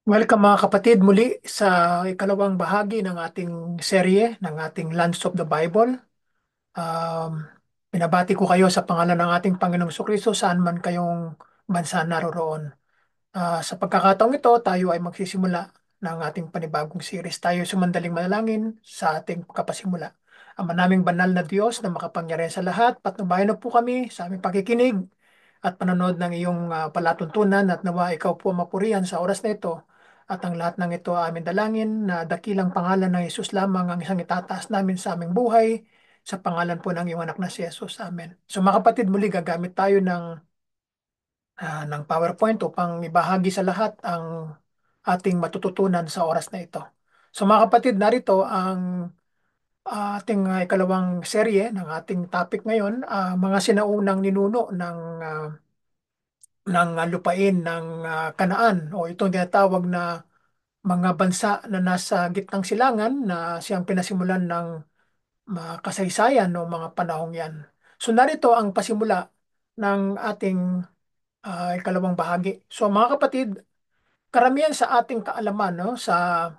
Welcome mga kapatid muli sa ikalawang bahagi ng ating serye ng ating Lands of the Bible. Um, Binabati ko kayo sa pangalan ng ating Panginoong Kristo saan man kayong bansa naroroon. Sa pagkakataong ito, tayo ay magsisimula ng ating panibagong series. Tayo sumandaling manalangin sa ating kapasimula. Ama naming banal na Diyos na makapangyarihan sa lahat, patnubayan na po kami sa aming pakikinig at panonood ng iyong palatuntunan at nawa ikaw po mapurihan sa oras na ito. At ang lahat ng ito amin dalangin na dakilang pangalan ng Jesus lamang ang isang itataas namin sa aming buhay sa pangalan po ng iyong anak na si Jesus. Amen. So mga kapatid, muli gagamit tayo ng PowerPoint upang ibahagi sa lahat ang ating matututunan sa oras na ito. So mga kapatid, narito ang ating ikalawang serye ng ating topic ngayon, mga sinaunang ninuno ng lupain ng Kanaan o itong tinatawag na mga bansa na nasa gitnang silangan na siyang pinasimulan ng mga kasaysayan o mga panahong yan. So narito ang pasimula ng ating ikalawang bahagi. So mga kapatid, karamihan sa ating kaalaman no sa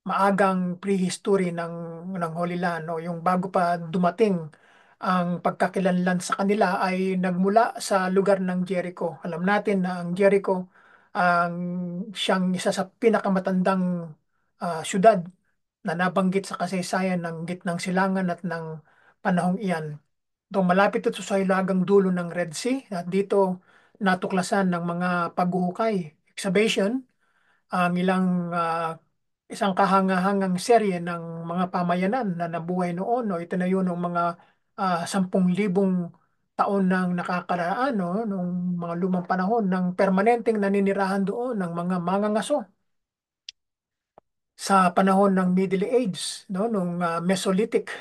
maagang prehistory ng Holy Land no yung bago pa dumating ang pagkakilanlan sa kanila ay nagmula sa lugar ng Jericho. Alam natin na ang Jericho ang siyang isa sa pinakamatandang syudad na nabanggit sa kasaysayan ng gitnang silangan at ng panahong iyan. Ito, malapit ito sa hilagang dulo ng Red Sea at dito natuklasan ng mga paghuhukay, excavation, ang isang kahangahangang serye ng mga pamayanan na nabuhay noon o itinayo ng mga 10,000 taon nang nakakaraan no, nung mga lumang panahon ng permanenteng naninirahan doon ng mga mangangaso sa panahon ng Middle Age, no, nung Mesolithic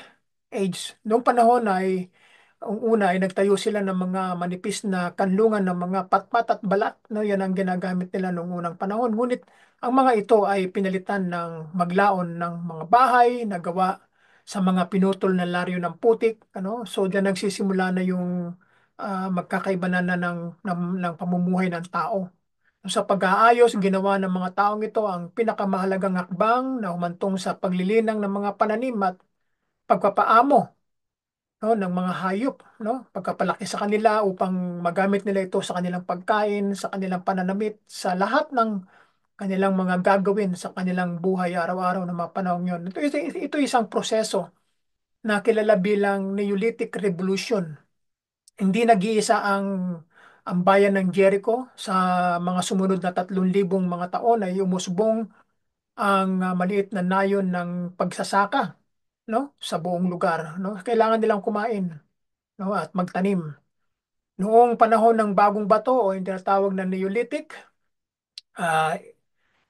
Age. Noong panahon ay ang una ay nagtayo sila ng mga manipis na kanlungan ng mga patpat at balat. No, yan ang ginagamit nila noong unang panahon. Ngunit ang mga ito ay pinalitan ng maglaon ng mga bahay na gawa sa mga pinutol na laryo ng putik. Ano? So diyan nagsisimula na yung magkakaiba ng pamumuhay ng tao. Sa pag-aayos, ginawa ng mga taong ito ang pinakamahalagang hakbang na humantong sa paglilinang ng mga pananim at pagpapaamo no, ng mga hayop, no? Pagkapalaki sa kanila upang magamit nila ito sa kanilang pagkain, sa kanilang pananamit, sa lahat ng kanilang mga gagawin sa kanilang buhay araw-araw ng mga panahon yon. Ito isang proseso na kilala bilang Neolithic Revolution. Hindi nag-iisa ang bayan ng Jericho sa mga sumunod na 3,000 mga taon ay umusbong ang maliit na nayon ng pagsasaka, no, sa buong lugar, no? Kailangan nilang kumain, no, at magtanim. Noong panahon ng bagong bato o yung tinatawag na Neolithic, ah,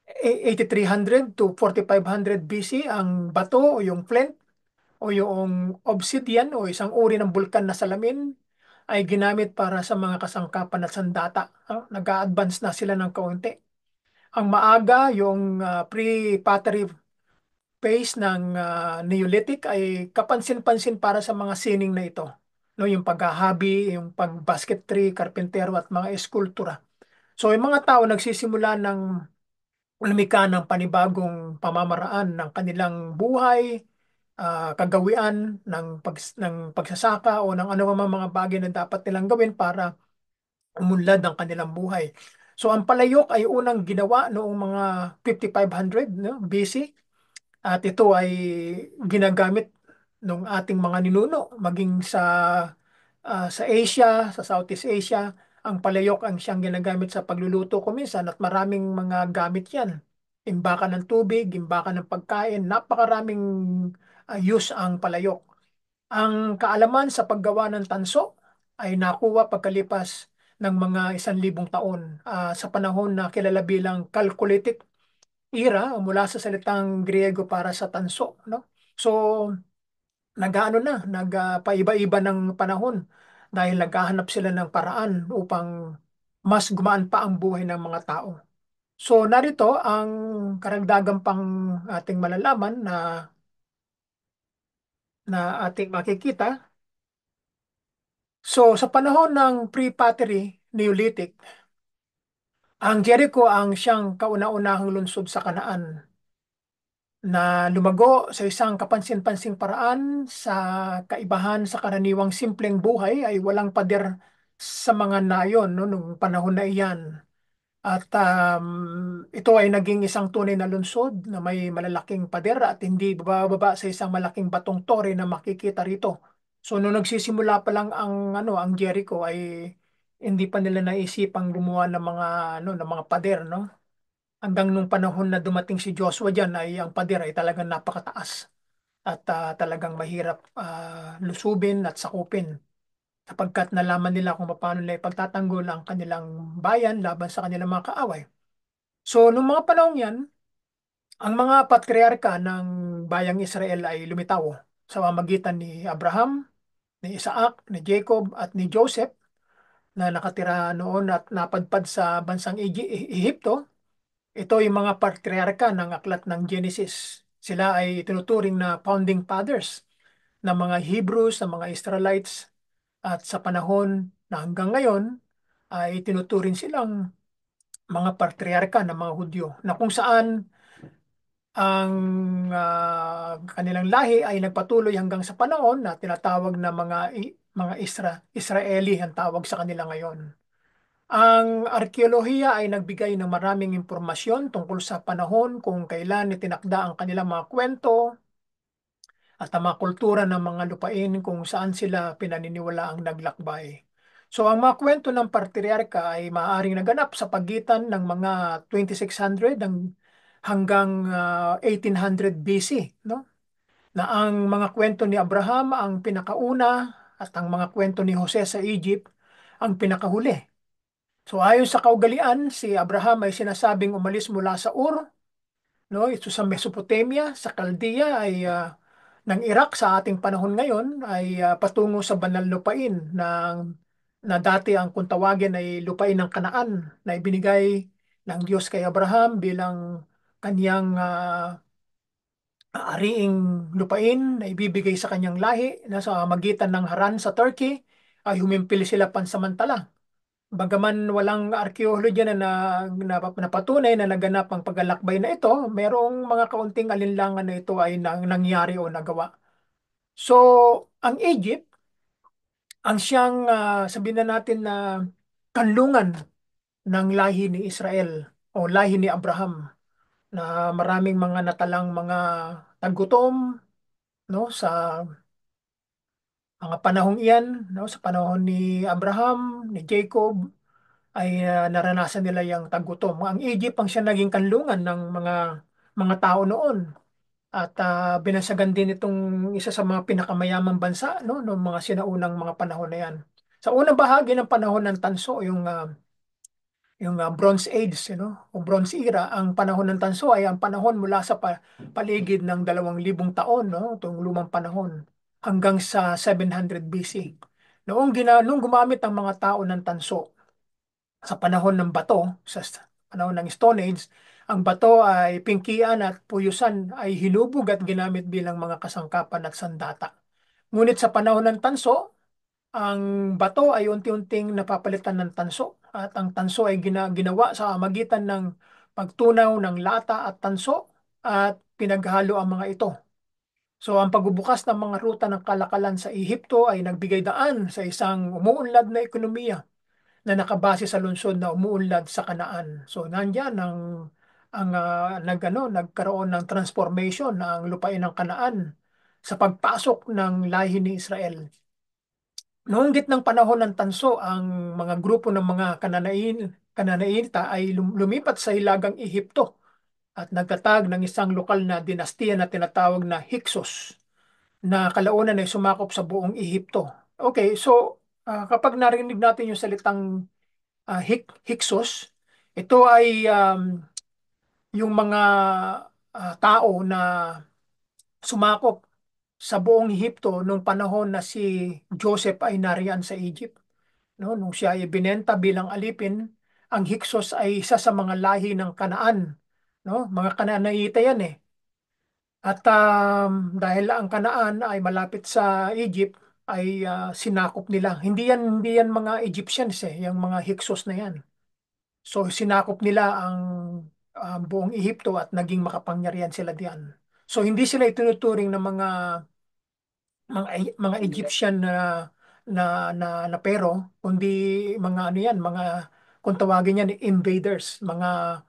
8300 to 4500 BC, ang bato o yung flint o yung obsidian o isang uri ng bulkan na salamin ay ginamit para sa mga kasangkapan at sandata. Nag-a-advance na sila ng kaunti. Ang maaga, yung pre-pottery phase ng Neolithic ay kapansin-pansin para sa mga sining na ito. No, yung paghahabi, yung pag-basketry, karpentero at mga eskultura. So yung mga tao nagsisimula ng lumikha ng panibagong pamamaraan ng kanilang buhay, kagawian ng pagsasaka o ng ano man mga bagay na dapat nilang gawin para umunlad ang kanilang buhay. So ang palayok ay unang ginawa noong mga 5500 no, BC at ito ay ginagamit ng ating mga ninuno maging sa Asia, sa Southeast Asia, ang palayok ang siyang ginagamit sa pagluluto kuminsan at maraming mga gamit yan. Imbakan ng tubig, imbakan ng pagkain, napakaraming use ang palayok. Ang kaalaman sa paggawa ng tanso ay nakuha pagkalipas ng mga 1,000 taon sa panahon na kilala bilang Chalcolithic era o mula sa salitang Griego para sa tanso, no? So, nag-ano na, nagpaiba-iba ng panahon dahil naghahanap sila ng paraan upang mas gumaan pa ang buhay ng mga tao. So, narito ang karagdagang pang ating malalaman na ating makikita. So, sa panahon ng pre-pottery Neolithic, Ang Jericho ang siyang kauna-unahang lungsod sa Kanaan na lumago sa isang kapansin-pansing paraan sa kaibahan sa karaniwang simpleng buhay ay walang pader sa mga nayon no, nung panahon na iyan. At ito ay naging isang tunay na lungsod na may malalaking pader at hindi bababa sa isang malaking batong tore na makikita rito. So nung nagsisimula pa lang ang Jericho ay hindi pa nila naisipang gumawa ng mga ng mga pader, no? Hanggang nung panahon na dumating si Joshua diyan ay ang pader ay talagang napakataas at talagang mahirap lusubin at sakupin sapagkat nalaman nila kung paano nila ipagtatanggol ang kanilang bayan laban sa kanilang mga kaaway. So, nung mga panahon yan, ang mga patriarka ng bayang Israel ay lumitaw sa pamamagitan ni Abraham, ni Isaac, ni Jacob at ni Joseph na nakatira noon at napadpad sa bansang Ehipto. Ito yung mga patriarka ng aklat ng Genesis. Sila ay tinuturing na founding fathers ng mga Hebrews, ng mga Israelites at sa panahon na hanggang ngayon ay tinuturing silang mga patriarka ng mga Hudyo na kung saan ang kanilang lahi ay nagpatuloy hanggang sa panahon na tinatawag na mga Israeli ang tawag sa kanila ngayon. Ang arkeolohiya ay nagbigay ng maraming impormasyon tungkol sa panahon kung kailan itinakda ang kanilang mga kwento at ang mga kultura ng mga lupain kung saan sila pinaniniwala ang naglakbay. So ang mga kwento ng patriarka ay maaaring naganap sa pagitan ng mga 2600 hanggang 1800 BC, no? Na ang mga kwento ni Abraham ang pinakauna at ang mga kwento ni Jose sa Egypt ang pinakahuli. So ayon sa kaugalian, si Abraham ay sinasabing umalis mula sa Ur, no? Ito sa Mesopotamia, sa Chaldea ay ng Iraq sa ating panahon ngayon ay patungo sa banal lupain na dati ang kung tawagin ay lupain ng Kanaan na ibinigay ng Diyos kay Abraham bilang kanyang ariing lupain na ibibigay sa kanyang lahi na sa magitan ng Haran sa Turkey ay humimpil sila pansamantala. Bagaman walang arkeolohiya napatunay na naganap ang paglalakbay na ito, mayroong mga kaunting alinlangan na ito ay nangyari o nagawa. So, ang Egypt, ang siyang sabihin na natin na kanlungan ng lahi ni Israel o lahi ni Abraham na maraming mga natalang mga tagutom no sa mga panahong iyan, no, sa panahon ni Abraham, ni Jacob ay naranasan nila yung tagutom. Ang Egypt ang siya naging kanlungan ng mga tao noon at binansagan din itong isa sa mga pinakamayamang bansa no noong mga sinaunang mga panahon na yan. Sa unang bahagi ng panahon ng tanso, yung Bronze Age, o Bronze Era, ang panahon ng tanso ay ang panahon mula sa paligid ng 2000 taon, no, itong lumang panahon, hanggang sa 700 BC. Noong gumamit ang mga tao ng tanso sa panahon ng bato, sa panahon ng Stone Age, ang bato ay pingkian at puyusan ay hinubog at ginamit bilang mga kasangkapan at sandata. Ngunit sa panahon ng tanso, ang bato ay unti-unting napapalitan ng tanso at ang tanso ay ginawa sa magitan ng pagtunaw ng lata at tanso at pinaghalo ang mga ito. So ang pagbubukas ng mga ruta ng kalakalan sa Ehipto ay nagbigay daan sa isang umuunlad na ekonomiya na nakabase sa lungsod na umuunlad sa Kanaan. So nandiyan nagkaroon ng transformation ng lupain ng Kanaan sa pagpasok ng lahi ni Israel. Noong gitnang panahon ng tanso, ang mga grupo ng mga Kananaita ay lumipat sa hilagang Ehipto at nagtatag ng isang lokal na dinastiya na tinatawag na Hyksos na kalaunan ay sumakop sa buong Ehipto. Okay, so kapag narinig natin yung salitang Hyksos, ito ay yung mga tao na sumakop sa buong Ehipto nung panahon na si Joseph ay nariyan sa Egypt. No, nung siya ay binenta bilang alipin, ang Hyksos ay isa sa mga lahi ng Kanaan, no? Mga Kanaanita yan eh. At dahil ang Kanaan ay malapit sa Egypt, ay sinakop nila. Hindi yan mga Egyptians eh, yung mga Hyksos na yan. So sinakop nila ang buong Ehipto at naging makapangyarihan sila diyan. So hindi sila itinuturing ng mga Egyptian na pero kundi mga ano yan, mga kung tawagin yan invaders, mga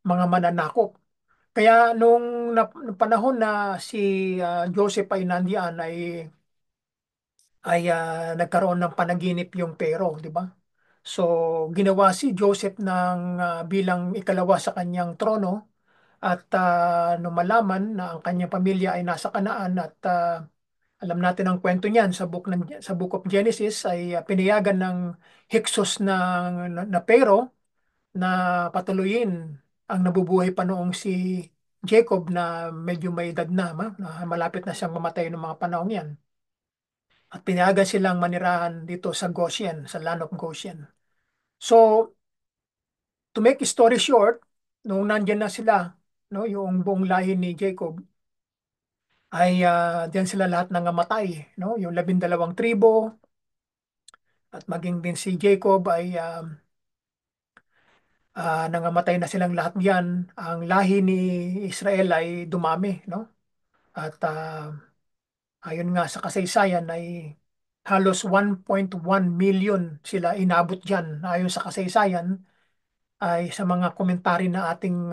mananakop. Kaya nung panahon na si Joseph ay nandiyan ay nagkaroon ng panaginip yung pero, di ba? So ginawa si Joseph bilang ikalawa sa kanyang trono at nung malaman na ang kanyang pamilya ay nasa Kanaan at alam natin ang kwento niyan sa Book of Genesis ay pinayagan ng Hyksos na pero na patuloyin ang nabubuhay pa noong si Jacob na medyo may edad na malapit na siyang mamatay ng mga panahon yan. At pinayagan silang manirahan dito sa Goshen, sa land of Goshen. So, to make story short, nung nandyan na sila, no, yung buong lahi ni Jacob, ay diyan sila lahat nangamatay, no? Yung 12 tribo at maging din si Jacob ay nangamatay na silang lahat diyan. Ang lahi ni Israel ay dumami, no? At ayon nga sa kasaysayan ay halos 1.1 million sila inabot diyan. Ayon sa kasaysayan ay sa mga komentary na ating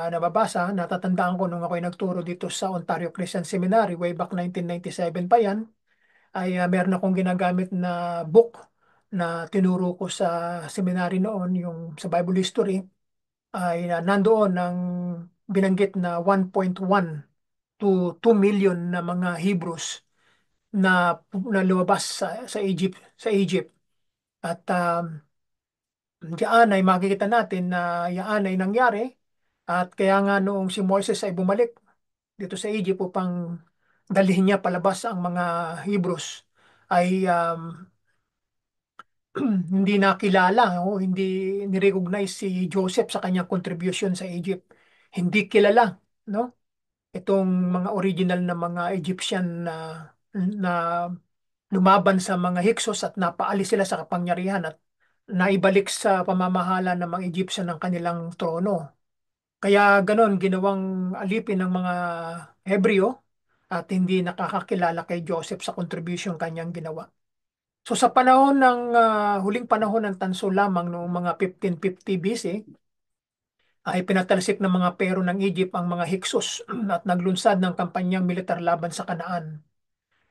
nababasa, natatandaan ko nung ako'y nagturo dito sa Ontario Christian Seminary way back 1997 pa yan, ay meron akong ginagamit na book na tinuro ko sa seminary noon, yung sa Bible history, ay nandoon ang binanggit na 1.1 to 2 million na mga Hebrews na lumabas sa Egypt. At diyan ay makikita natin na yaan ay nangyari at kaya nga noong si Moses ay bumalik dito sa Egypt upang dalhin niya palabas ang mga Hebrews ay hindi nakilala o hindi ni-recognize si Joseph sa kanyang contribution sa Egypt. Hindi kilala, no? Itong mga original na mga Egyptian na lumaban sa mga Hyksos at napaalis sila sa kapangyarihan at naibalik sa pamamahala ng mga Egyptian ng kanilang trono. Kaya ganon ginawang alipin ng mga Hebreo at hindi nakakakilala kay Joseph sa contribution kanyang ginawa. So sa panahon huling panahon ng tanso lamang noong mga 1550 BC, ay pinatalsik ng mga pero ng Egypt ang mga Hyksos at naglunsad ng kampanyang militar laban sa Kanaan.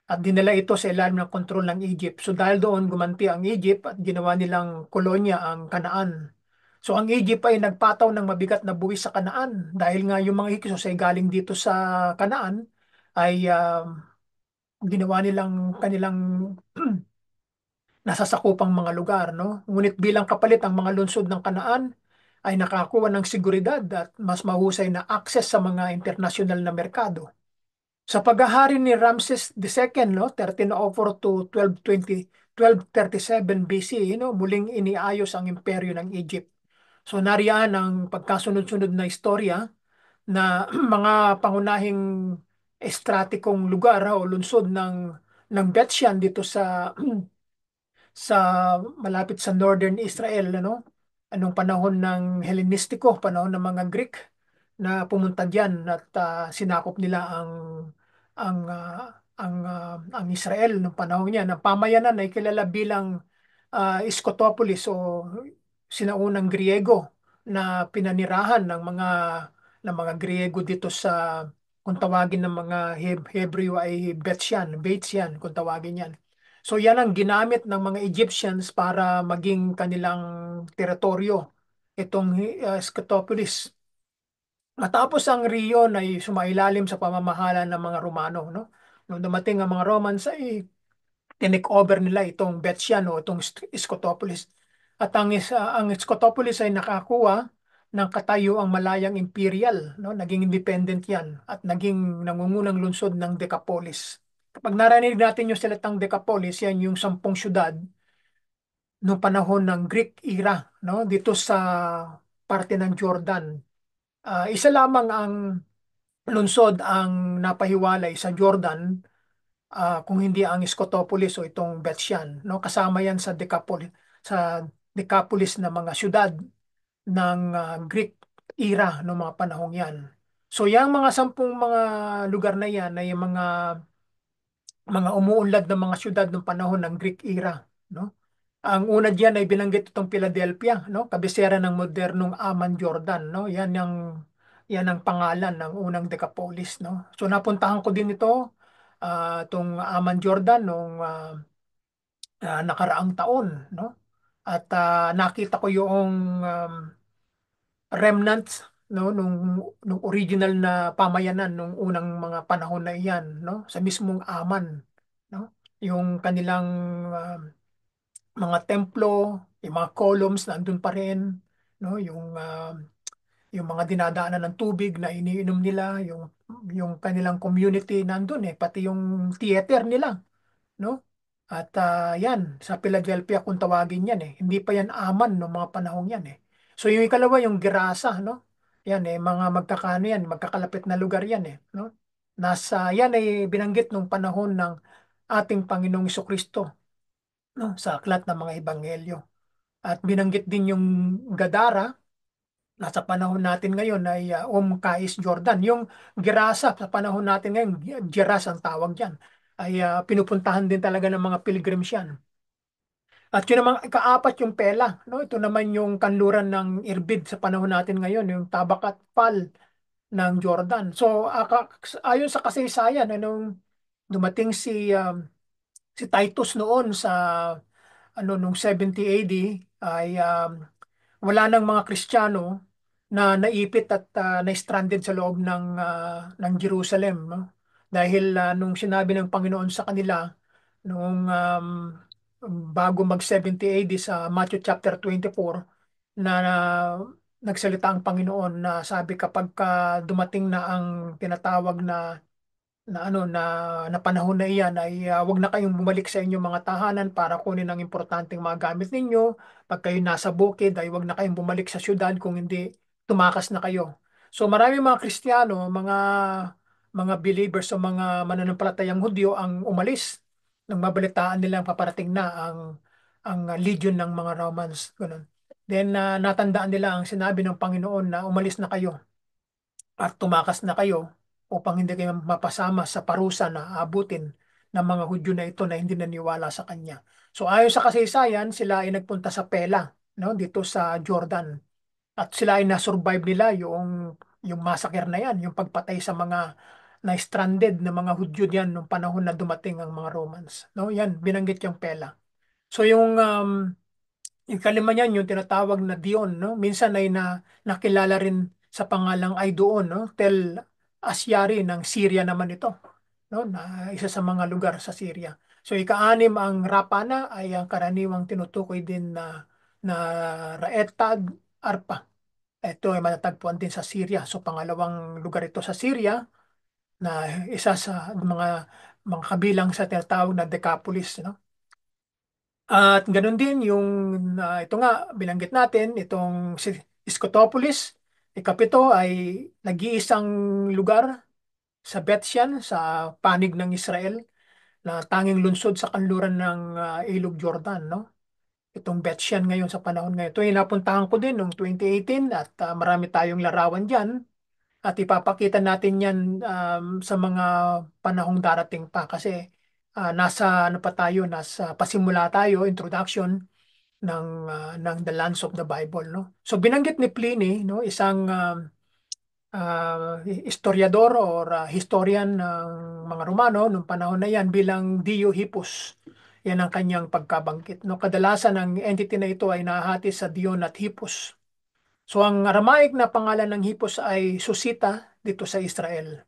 At dinala ito sa ilalim ng kontrol ng Egypt. So dahil doon gumanti ang Egypt at ginawa nilang kolonya ang Kanaan. So ang Egypt ay nagpataw ng mabigat na buwis sa Kanaan dahil nga yung mga Hyksos ay galing dito sa Kanaan ay ginawa nilang kanilang nasasakupang mga lugar, no? Ngunit bilang kapalit ang mga lungsod ng Kanaan ay nakakuha ng seguridad at mas mahusay na access sa mga internasyonal na merkado. Sa paghahari ni Ramses II, no, 1304 to 1237 BC, no, muling iniayos ang imperyo ng Egypt. So nariyan ang pagkasunod-sunod na istorya na mga pangunahing estratikong lugar o lungsod ng Bethshan dito sa malapit sa northern Israel, ano? Anong panahon ng Hellenistiko, panahon ng mga Greek na pumunta diyan at sinakop nila ang Israel ng panahon niya. Ang pamayanan ay kilala bilang Scotopolis o sinaunang Griego na pinanirahan ng mga Griego dito sa kung tawagin ng mga Hebreo ay Bethshan kung tawagin yan. So yan ang ginamit ng mga Egyptians para maging kanilang teritoryo, itong Scotopolis. Matapos ang Rion ay sumailalim sa pamamahala ng mga Romano, no? Nung dumating ang mga Romans ay tinake over nila itong Bethshan o itong Scotopolis. At ang Scotopolis ay nakakuha ng katayuang malayang imperial, no? Naging independent yan at naging nangungunang lungsod ng Decapolis. Kapag narinig natin yung salitang Decapolis, yan yung 10 syudad noong panahon ng Greek era, no? Dito sa parte ng Jordan. Isa lamang ang lungsod ang napahiwalay sa Jordan, kung hindi ang Scotopolis o itong Bethshan, no? Kasama yan sa Decapolis na mga syudad. ng Greek era noong mga panahong yan. So yung mga 10 mga lugar na yan ay yung mga umuunlad ng mga syudad ng panahon ng Greek era, no? Ang una diyan ay binanggit itong Philadelphia, no? Kabisera ng modernong Amman, Jordan, no? Yan ang pangalan ng unang Decapolis, no? So napuntahan ko din ito, itong Amman, Jordan nung nakaraang taon, no? At nakita ko yung um, remnants, no, nung original na pamayanan nung unang mga panahon na iyan, no? Sa mismong Aman, no? Yung kanilang um, mga templo, yung mga columns nandun pa rin, no? Yung mga dinadaanan ng tubig na iniinom nila, yung kanilang community nandun pati yung theater nila, no? At yan, sa Philadelphia kung tawagin yan. Hindi pa yan Aman no mga panahong yan. So yung ikalawa, yung Gerasa, no? Yan mga magkakano yan, magkakalapit na lugar yan no? Yan ay binanggit nung panahon ng ating Panginoong Kristo, no? Sa aklat ng mga ebanghelyo. At binanggit din yung Gadara, nasa panahon natin ngayon ay Kais Jordan. Yung Gerasa sa panahon natin ngayon, Geras ang tawag diyan, ay pinupuntahan din talaga ng mga pilgrims yan. At yun namang ikaapat yung Pela, no? Ito naman yung kanluran ng Irbid sa panahon natin ngayon, yung Tabak at Pal ng Jordan. So ayon sa kasaysayan, dumating si Titus noon sa nung 70 AD ay wala nang mga Kristiyano na naipit at na-stranded sa loob ng Jerusalem, no? Dahil nung sinabi ng Panginoon sa kanila noong bago mag 70 AD sa Matthew chapter 24 na nagsalita ang Panginoon na sabi kapag dumating na ang tinatawag na panahon na iyan ay wag na kayong bumalik sa inyong mga tahanan para kunin ang importanteng mga gamit ninyo. Pag kayo nasa bukid ay wag na kayong bumalik sa syudad kung hindi tumakas na kayo. So marami mga Kristiyano, mga believers o mga mananampalatayang Hudyo ang umalis nang mabalitaan nilang paparating na ang legion ng mga Romans. Ganun. Then natandaan nila ang sinabi ng Panginoon na umalis na kayo at tumakas na kayo upang hindi kayo mapasama sa parusa na abutin ng mga Hudyo na ito na hindi naniwala sa Kanya. So ayon sa kasaysayan, sila ay nagpunta sa Pela, no, dito sa Jordan. At sila ay na-survive nila yung massacre na yan, yung pagpatay sa mga na-stranded na mga Hudyo diyan nung panahon na dumating ang mga Romans. No, yan, binanggit yung Pela. So yung kalima niyan, yung tinatawag na Dion, no? Minsan ay nakilala rin sa pangalang ay doon, no? Tel Asyari ng Syria naman ito, no? Na isa sa mga lugar sa Syria. So ika-anim ang Rapana ay ang karaniwang tinutukoy din na Raetag Arpa. Ito ay matatagpuan din sa Syria. So pangalawang lugar ito sa Syria na isa sa mga kabilang sa tinatawag na Decapolis, no? At ganun din yung ito nga binanggit natin itong si Scotopolis, ikapito ay nag-iisang lugar sa Bethshan sa panig ng Israel na tanging lungsod sa kanluran ng Ilog Jordan, no? Itong Bethshan ngayon sa panahon ngayon. Ito yung napuntahan ko din noong 2018 at marami tayong larawan diyan at ipapakita natin yan sa mga panahong darating pa kasi nasa ano pa tayo, nasa pasimula tayo, introduction ng The Lands of the Bible, no? So binanggit ni Pliny, no, isang historiador or historian ng mga Romano nung panahon na yan bilang Dio Hippus. Yan ang kanyang pagkabanggit, no? Kadalasan ang entity na ito ay nahati sa Dion at Hippus. So ang Aramaic na pangalan ng Hippus ay Susita dito sa Israel.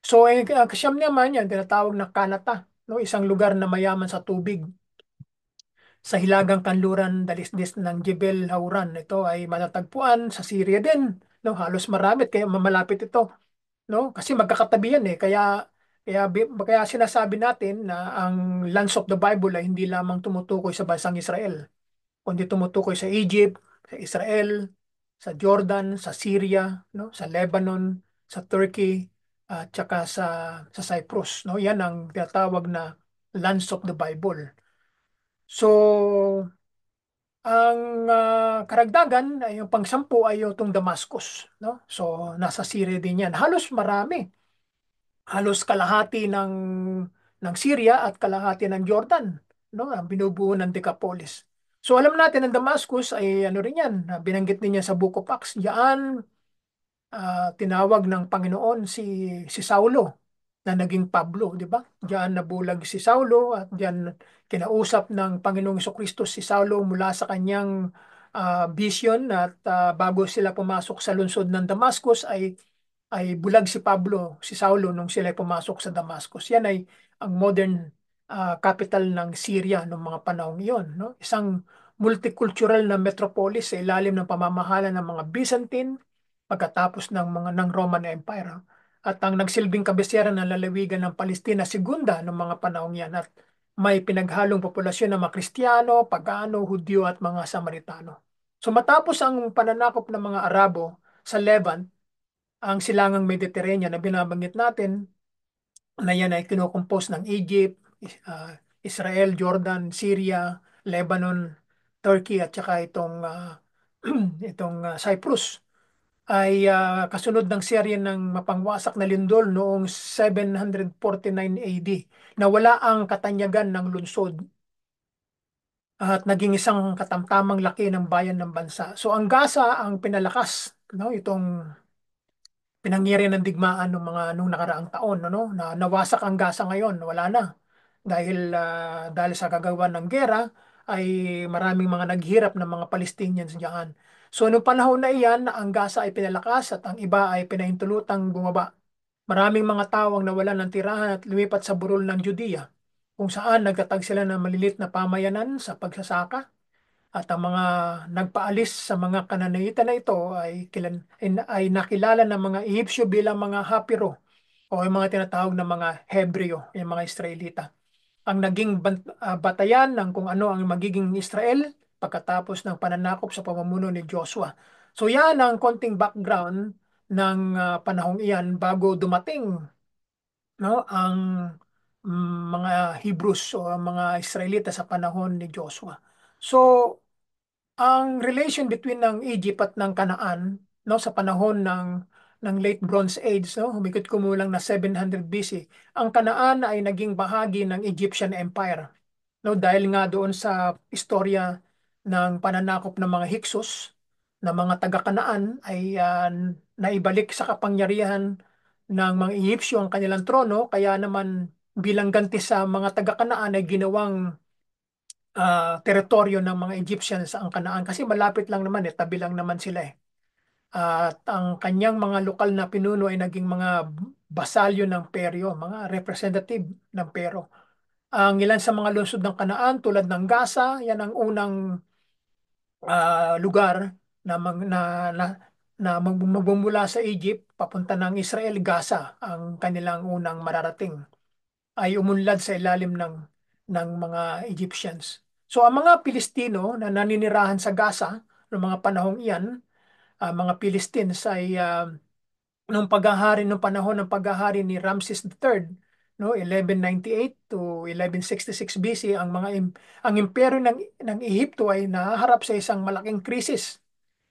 So kasiyam naman yan tinatawag na Kanata, no? Isang lugar na mayaman sa tubig sa hilagang kanluran dalisdis ng Jebel Hauran. Ito ay matatagpuan sa Syria din. No, halos marami kaya mamalapit ito, no? Kasi magkakatabi yan kaya sinasabi natin na ang lands of the Bible ay hindi lamang tumutukoy sa bansang Israel, kundi tumutukoy sa Egypt, sa Israel, sa Jordan, sa Syria, no? Sa Lebanon, sa Turkey, at saka sa Cyprus, no? Yan ang tinatawag na lands of the Bible. So Ang karagdagan ay yung pang-sampu ay itong Damascus, no? So nasa Syria din yan. Halos marami. Halos kalahati ng Syria at kalahati ng Jordan, no? Ang binubuo ng Decapolis. So alam natin ang Damascus ay ano rin yan, binanggit niya sa Book of Acts. Diyan tinawag ng Panginoon si Saulo na naging Pablo, di ba? Diyan nabulag si Saulo at diyan kinausap ng Panginoong Kristo si Saulo mula sa kanyang vision at bago sila pumasok sa lungsod ng Damascus ay bulag si Pablo, si Saulo nung sila ay pumasok sa Damascus. Yan ay ang modern capital ng Syria noong mga panahong iyon, no? Isang multicultural na metropolis sa ilalim ng pamamahala ng mga Byzantine pagkatapos ng Roman Empire. At ang nagsilbing kabisera ng lalawigan ng Palestina segunda noong mga panahong yan at may pinaghalong populasyon ng mga Kristiyano, Pagano, Hudyo at mga Samaritano. So matapos ang pananakop ng mga Arabo sa Levant, ang silangang Mediterranean na binabanggit natin na yan ay kinukompose ng Egypt, Israel, Jordan, Syria, Lebanon, Turkey at saka itong Cyprus ay kasunod ng serye ng mapangwasak na lindol noong 749 AD na wala ang katanyagan ng lungsod at naging isang katamtamang laki ng bayan ng bansa. So ang Gaza ang pinalakas, no, itong pinangyarihan ng digmaan ng mga nung nakaraang taon, ano, na nawasak ang Gaza ngayon, wala na. Dahil sa kagawa ng gera ay maraming mga naghirap ng mga Palestinians diyan. So nung panahon na iyan, ang Gaza ay pinalakas at ang iba ay pinahintulutang bumaba. Maraming mga tao ang nawalan ng tirahan at lumipat sa burol ng Judea, kung saan nagtatag sila ng malilit na pamayanan sa pagsasaka at ang mga nagpaalis sa mga Kananaitan na ito ay nakilala ng mga Ehipsyo bilang mga Hapiro o yung mga tinatawag na mga Hebreo, yung mga Israelita. Ang naging batayan ng kung ano ang magiging Israel pagkatapos ng pananakop sa pamumuno ni Joshua. So yan ang konting background ng panahong iyan bago dumating, no, ang mga Hebrews o ang mga Israelita sa panahon ni Joshua. So ang relation between ng Egypt at ng Canaan, no, sa panahon ng Late Bronze Age, no, humigit kumulang na 700 BC, ang Canaan ay naging bahagi ng Egyptian Empire, no, dahil nga doon sa istorya ng pananakop ng mga Hyksos na mga taga-Kanaan ay naibalik sa kapangyarihan ng mga Egyptyo ang kanilang trono, kaya naman bilang ganti sa mga taga-Kanaan ay ginawang teritoryo ng mga Egyptians ang Kanaan kasi malapit lang naman tabi lang naman sila eh. At ang kanyang mga lokal na pinuno ay naging mga basalyo ng Pero, mga representative ng Pero. Ang ilan sa mga lungsod ng Kanaan tulad ng Gaza, yan ang unang lugar na magmumula sa Egypt papunta ng Israel, Gaza ang kanilang unang mararating ay umunlad sa ilalim ng mga Egyptians. So ang mga Pilistino na naninirahan sa Gaza noong mga panahong iyan, mga Philistines ay nung paghahari ng panahon ng paghahari ni Ramses III, no, 1198 to 1166 BC, ang imperyo ng Ehipto ay nahaharap sa isang malaking krisis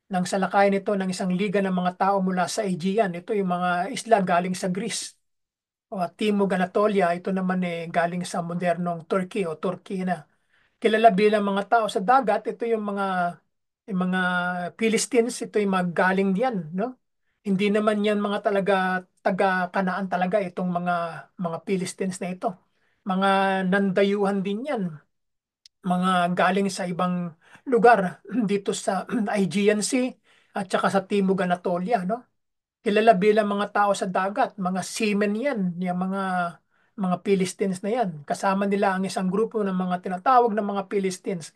nang salakayin ito ng isang liga ng mga tao mula sa Aegean. Ito yung mga isla galing sa Greece o Timog Anatolia. Ito naman galing sa modernong Turkey o Turkey na. Kilala bilang mga tao sa dagat, ito yung mga Philistines, ito yung magaling diyan, no? Hindi naman yan mga taga-Kanaan talaga itong mga Philistines na ito. Mga nandayuhan din yan, mga galing sa ibang lugar dito sa Aegean Sea at saka sa Timog Anatolia, no? Kilala bilang mga tao sa dagat, mga seamen yan, yung mga Philistines na yan. Kasama nila ang isang grupo ng mga tinatawag na mga Philistines.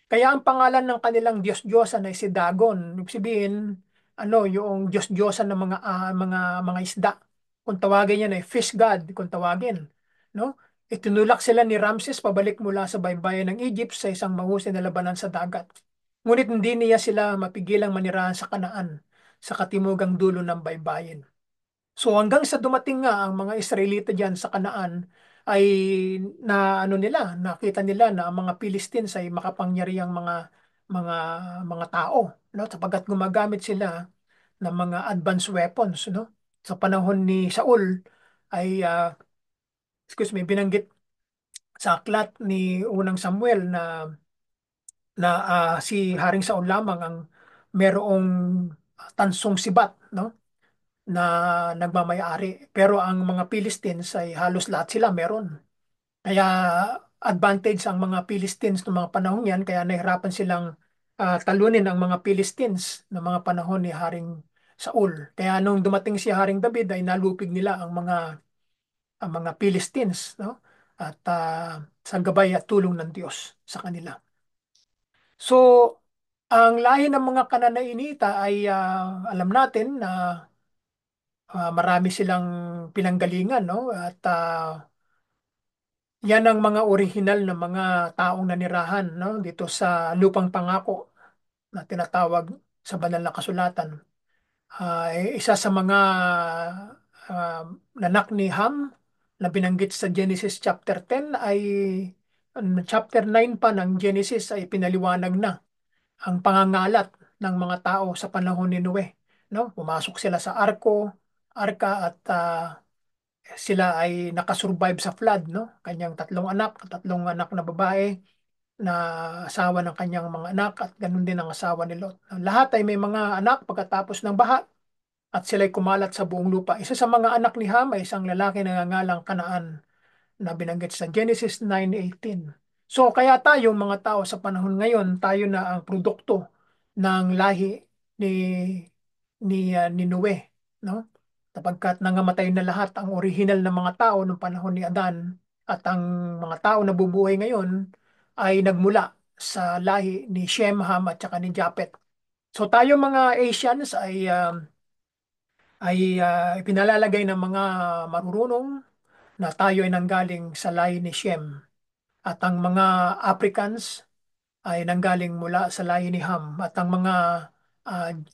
Kaya ang pangalan ng kanilang Diyos-Diyosan ay si Dagon. Ibig sabihin, ano, yung Diyos-Diyosan ng mga isda. Kung tawagin yan ay fish god, kung tawagin, no? Itinulak sila ni Ramses pabalik mula sa baybayin ng Egypt sa isang mahusay na labanan sa dagat. Ngunit hindi niya sila mapigilang manirahan sa Kanaan, sa katimugang dulo ng baybayin. So hanggang sa dumating nga ang mga Israelita diyan sa Kanaan ay nakita nila na ang mga Philistines ay makapangyarihang mga mga mga tao, no? Sapagkat gumagamit sila ng mga advanced weapons, no? Sa panahon ni Saul ay excuse me, binanggit sa aklat ni unang Samuel na si Haring Saul lamang ang merong tansong sibat, no? Na nagmamayari. Pero ang mga Philistines ay halos lahat sila meron. Kaya advantage ang mga Philistines ng mga panahon yan, kaya nahirapan silang talunin ang mga Philistines ng mga panahon ni Haring Saul. Kaya nung dumating si Haring David ay nalupig nila ang mga Philistines, no? At sa gabay at tulong ng Diyos sa kanila. So, ang lahi ng mga Kananainita ay alam natin na marami silang pinanggalingan, no? At yan ang mga orihinal na mga taong nanirahan, no? Dito sa lupang pangako na tinatawag sa banal na kasulatan. Isa sa mga nanak ni Ham na binanggit sa Genesis chapter 10 ay chapter 9 pa ng Genesis ay pinaliwanag na ang pangangalat ng mga tao sa panahon ni Noe. No? Pumasok sila sa arka at sila ay nakasurvive sa flood. No? Kanyang tatlong anak na babae na asawa ng kanyang mga anak at ganun din ang asawa ni Lot. Lahat ay may mga anak pagkatapos ng baha at sila'y kumalat sa buong lupa. Isa sa mga anak ni Ham ay isang lalaki na nangangalang Kanaan na binanggit sa Genesis 9:18. So kaya tayo mga tao sa panahon ngayon, tayo na ang produkto ng lahi ni ni Noe, no? Sapagkat nangamatay na lahat ang orihinal na mga tao noong panahon ni Adan at ang mga tao na bubuhay ngayon ay nagmula sa lahi ni Shem, Ham at saka ni Japet. So tayo mga Asians ay pinalalagay ng mga marurunong na tayo ay nanggaling sa lahi ni Shem. At ang mga Africans ay nanggaling mula sa lahi ni Ham. At ang ah,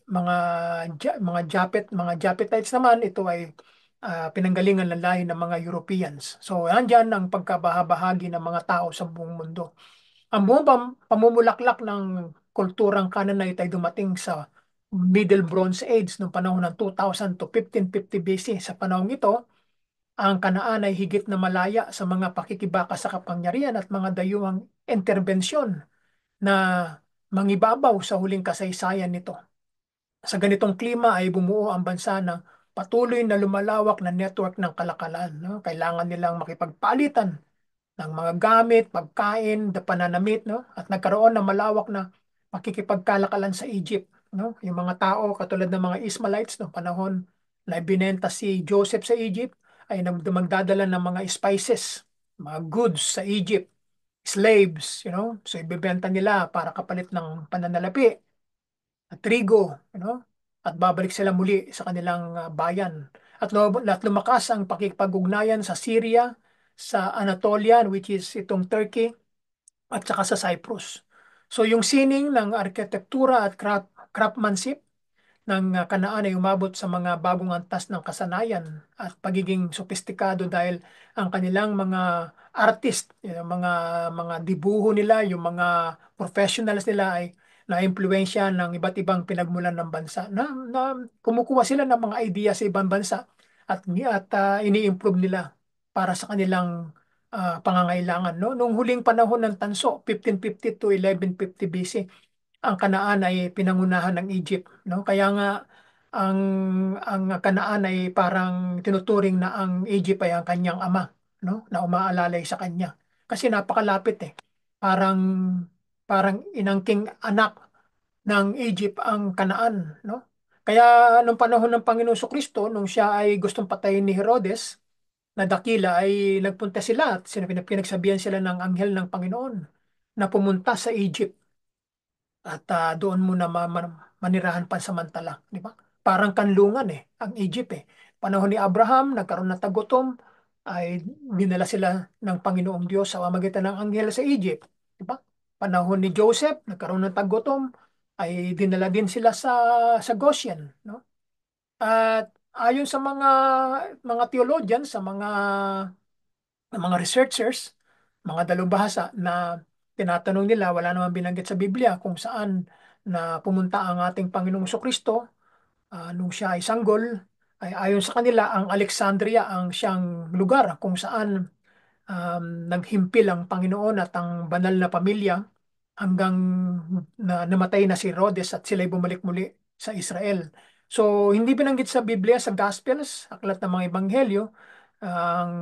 mga Japetites naman, ito ay pinanggalingan ng lahi ng mga Europeans. So, andyan ang pagkabahabahagi ng mga tao sa buong mundo. Ang buong pamumulaklak ng kulturang Canaanite ay dumating sa Middle Bronze Age noong panahon ng 2000 to 1550 BC. Sa panahon ito, ang Kanaan ay higit na malaya sa mga pakikibaka sa kapangyarihan at mga dayuhang interbensyon na mangibabaw sa huling kasaysayan nito. Sa ganitong klima ay bumuo ang bansa ng patuloy na lumalawak na network ng kalakalan. No? Kailangan nilang makipagpalitan ng mga gamit, pagkain, pananamit, no? At nagkaroon ng malawak na pakikipagkalakalan sa Egypt, no? Yung mga tao katulad ng mga Ismailites no panahon na ibinenta si Joseph sa Egypt ay magdadala ng mga spices, mga goods sa Egypt, slaves, So ibebenta nila para kapalit ng pananalapi at trigo, At babalik sila muli sa kanilang bayan. At lumakas ang pakikipag-ugnayan sa Syria, sa Anatolia, which is itong Turkey, at saka sa Cyprus. So yung sining ng arkitektura at craftsmanship ng Kanaan ay umabot sa mga bagong antas ng kasanayan at pagiging sophisticado dahil ang kanilang mga artist, mga dibuho nila, yung mga professionals nila ay na-impluwensya ng iba't ibang pinagmulan ng bansa na kumukuha sila ng mga idea sa ibang bansa at ini-improve nila para sa kanilang pangangailangan. No? Nung huling panahon ng tanso, 1550 to 1150 BC, ang Kanaan ay pinangunahan ng Egypt, no? Kaya nga ang ang Kanaan ay parang tinuturing na ang Egypt ay ang kanyang ama, no? Na umaalalay sa kanya. Kasi napakalapit eh. Parang parang inangking anak ng Egypt ang Kanaan, no? Kaya nung panahon ng Panginoon Kristo, nung siya ay gustong patayin ni Herodes, na dakila ay nagpunta sila at pinagsabihan sila ng anghel ng Panginoon na pumunta sa Egypt at doon muna manirahan pansamantala, di ba? Parang kanlungan ang Egypt eh. Panahon ni Abraham, nagkaroon ng tagutom, ay dinala sila ng Panginoong Diyos sa pamamagitan ng anghel sa Egypt, di ba? Panahon ni Joseph, nagkaroon ng tagutom, ay dinala din sila sa Goshen, no? At ayon sa mga theologians, sa mga researchers, mga dalubhasa na tinatanong nila, wala naman binanggit sa Biblia kung saan na pumunta ang ating Panginoong Kristo nung siya ay sanggol. Ay ayon sa kanila, ang Alexandria ang siyang lugar kung saan naghimpil ang Panginoon at ang banal na pamilya hanggang na namatay na si Rhodes at sila'y bumalik muli sa Israel. So, hindi binanggit sa Biblia, sa Gospels, aklat ng mga Ebanghelyo, ang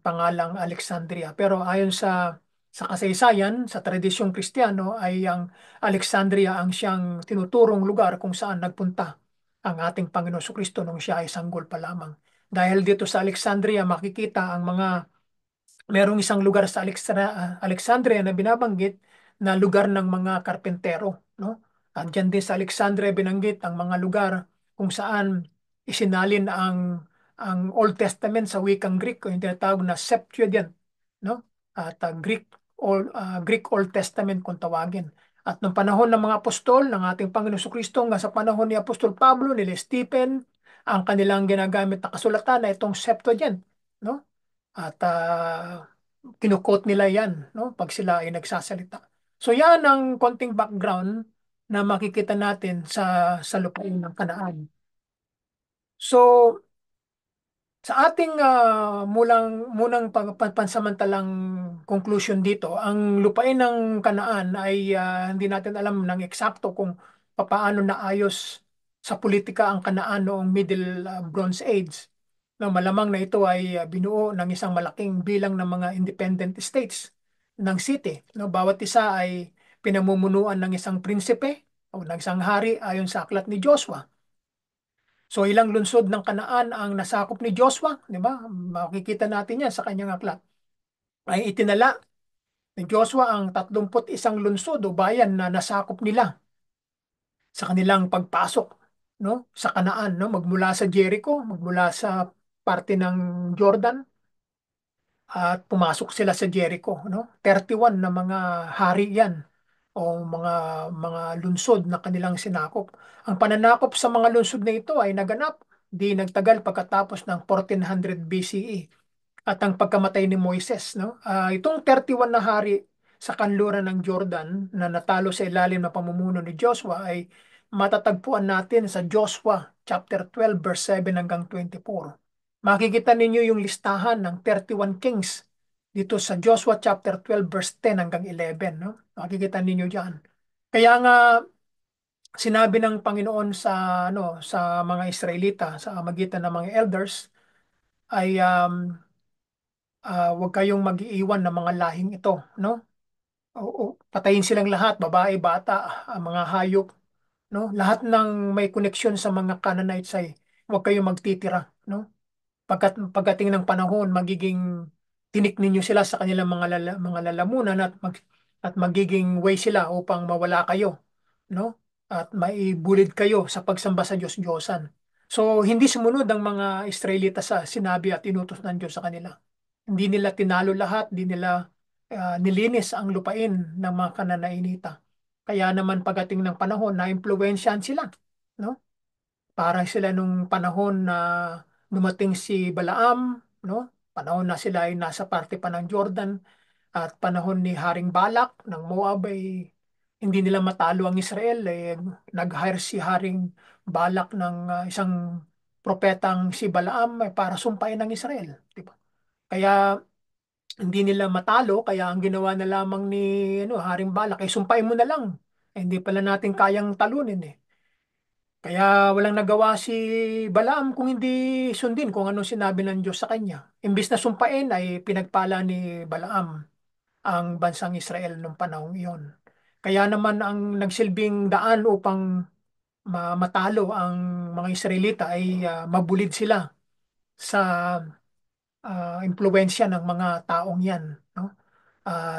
pangalang Alexandria. Pero ayon sa kasaysayan, sa tradisyong Kristiyano, ay ang Alexandria ang siyang tinuturong lugar kung saan nagpunta ang ating Panginoon Kristo nung siya ay sanggol pa lamang. Dahil dito sa Alexandria, makikita ang mga merong isang lugar sa Alexandria na binabanggit na lugar ng mga karpentero, no? Diyan din sa Alexandria binanggit ang mga lugar kung saan isinalin ang Old Testament sa wikang Greek o yung tinatawag na Septuagint, no? At Greek Old Testament kung tawagin. At nung panahon ng mga apostol ng ating Panginoon Kristo hanggang sa panahon ni Apostol Pablo, ni Stephen, ang kanilang ginagamit na kasulatan na itong Septuagint, no? At kinukot nila yan, no? Pag sila ay nagsasalita. So yan ang konting background na makikita natin sa lupain ng Kanaan. So sa ating munang pansamantalang conclusion dito, ang lupain ng Kanaan ay hindi natin alam ng eksakto kung paano naayos sa politika ang Kanaan noong Middle Bronze Age. No, malamang na ito ay binuo ng isang malaking bilang ng mga independent states ng city. No, bawat isa ay pinamumunuan ng isang prinsipe o ng isang hari ayon sa aklat ni Joshua. So ilang lungsod ng Kanaan ang nasakop ni Joshua, di ba? Makikita natin yan sa kanyang aklat. Ay itinala ni Joshua ang 31 lungsod o bayan na nasakop nila sa kanilang pagpasok, no? Sa Kanaan, no? Magmula sa Jericho, magmula sa parte ng Jordan at pumasok sila sa Jericho, no? 31 na mga hari yan o mga lungsod na kanilang sinakop. Ang pananakop sa mga lungsod na ito ay naganap di nagtagal pagkatapos ng 1400 BCE at ang pagkamatay ni Moises, no? Itong 31 na hari sa kanluran ng Jordan na natalo sa ilalim ng pamumuno ni Joshua ay matatagpuan natin sa Joshua chapter 12 verse 7 hanggang 24. Makikita ninyo yung listahan ng 31 kings dito sa Joshua chapter 12 verse 10 hanggang 11, no? Makikita ninyo diyan. Kaya nga sinabi ng Panginoon sa mga Israelita sa magitan ng mga elders ay huwag kayong mag-iiwan ng mga lahing ito, no? Patayin silang lahat, babae, bata, mga hayop, no? Lahat ng may koneksyon sa mga Canaanites ay huwag kayong magtitira, no? Pagdating ng panahon, magiging tinik ninyo sila sa kanilang mga lalamunan at magiging way sila upang mawala kayo, no? At maibulid kayo sa pagsamba sa Diyos-Diyosan. So, hindi sumunod ang mga Israelita sa sinabi at inutos ng Diyos sa kanila. Hindi nila tinalo lahat, hindi nila nilinis ang lupain ng mga Kananainita. Kaya naman pagdating ng panahon, na-impluwensyahan sila, no? Parang sila nung panahon na dumating si Balaam, no? Panahon na sila ay nasa parte pa ng Jordan at panahon ni Haring Balak ng Moab ay hindi nila matalo ang Israel. Nag-hire si Haring Balak ng isang propetang si Balaam para sumpain ng Israel. Diba? Kaya hindi nila matalo, kaya ang ginawa na lamang ni Haring Balak ay sumpain mo na lang. Hindi pala natin kayang talunin eh. Kaya walang nagawa si Balaam kung hindi sundin kung ano sinabi ng Diyos sa kanya. Imbis na sumpain ay pinagpala ni Balaam ang bansang Israel noong panahong iyon. Kaya naman ang nagsilbing daan upang matalo ang mga Israelita ay mabulid sila sa impluensya ng mga taong yan. No?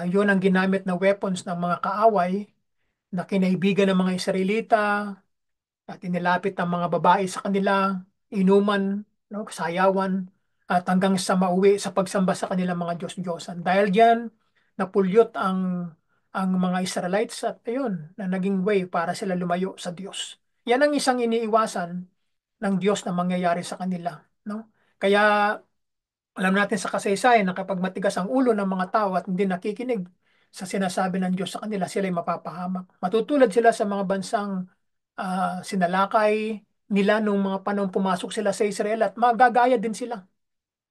Yun ang ginamit na weapons ng mga kaaway na kinaibigan ng mga Israelita at inilapit ang mga babae sa kanila, inuman, no, sayawan, at hanggang sa mauwi sa pagsamba sa kanilang mga Diyos-Diyosan. Dahil diyan, napulyot ang mga Israelites at ayun, na naging way para sila lumayo sa Diyos. Yan ang isang iniiwasan ng Diyos na mangyayari sa kanila. No? Kaya alam natin sa kasaysayan na kapag matigas ang ulo ng mga tao at hindi nakikinig sa sinasabi ng Diyos sa kanila, sila ay mapapahamak. Matutulad sila sa mga bansang sinalakay nila nung mga panahon pumasok sila sa Israel at magagaya din sila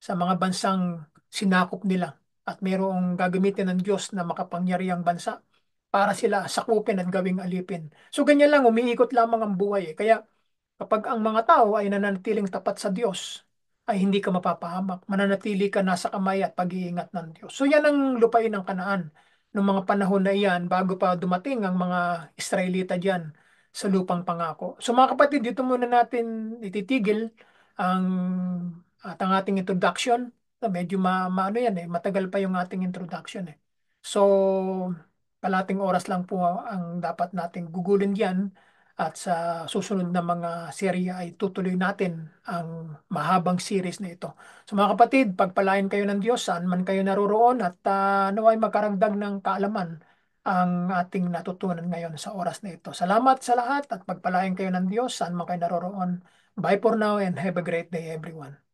sa mga bansang sinakop nila. At mayroong gagamitin ng Diyos na makapangyarihang bansa para sila sakupin at gawing alipin. So ganyan lang, umiikot lamang ang buhay eh. Kaya kapag ang mga tao ay nananatiling tapat sa Diyos, ay hindi ka mapapahamak. Mananatili ka nasa kamay at pag-iingat ng Diyos. So yan ang lupain ng Kanaan noong mga panahon na iyan bago pa dumating ang mga Israelita diyan sa lupang pangako. So mga kapatid, dito muna natin ititigil ang ang ating introduction. Medyo maano yan eh, matagal pa yung ating introduction eh. So, kalating oras lang po ang dapat nating gugulin diyan at sa susunod na mga serye ay tutuloy natin ang mahabang series na ito. So mga kapatid, pagpalain kayo ng Diyos saan man kayo naroroon at naway magkaragdag ng kaalaman ang ating natutunan ngayon sa oras na ito. Salamat sa lahat at pagpalain kayo ng Diyos saan man kayo naroroon. Bye for now and have a great day everyone.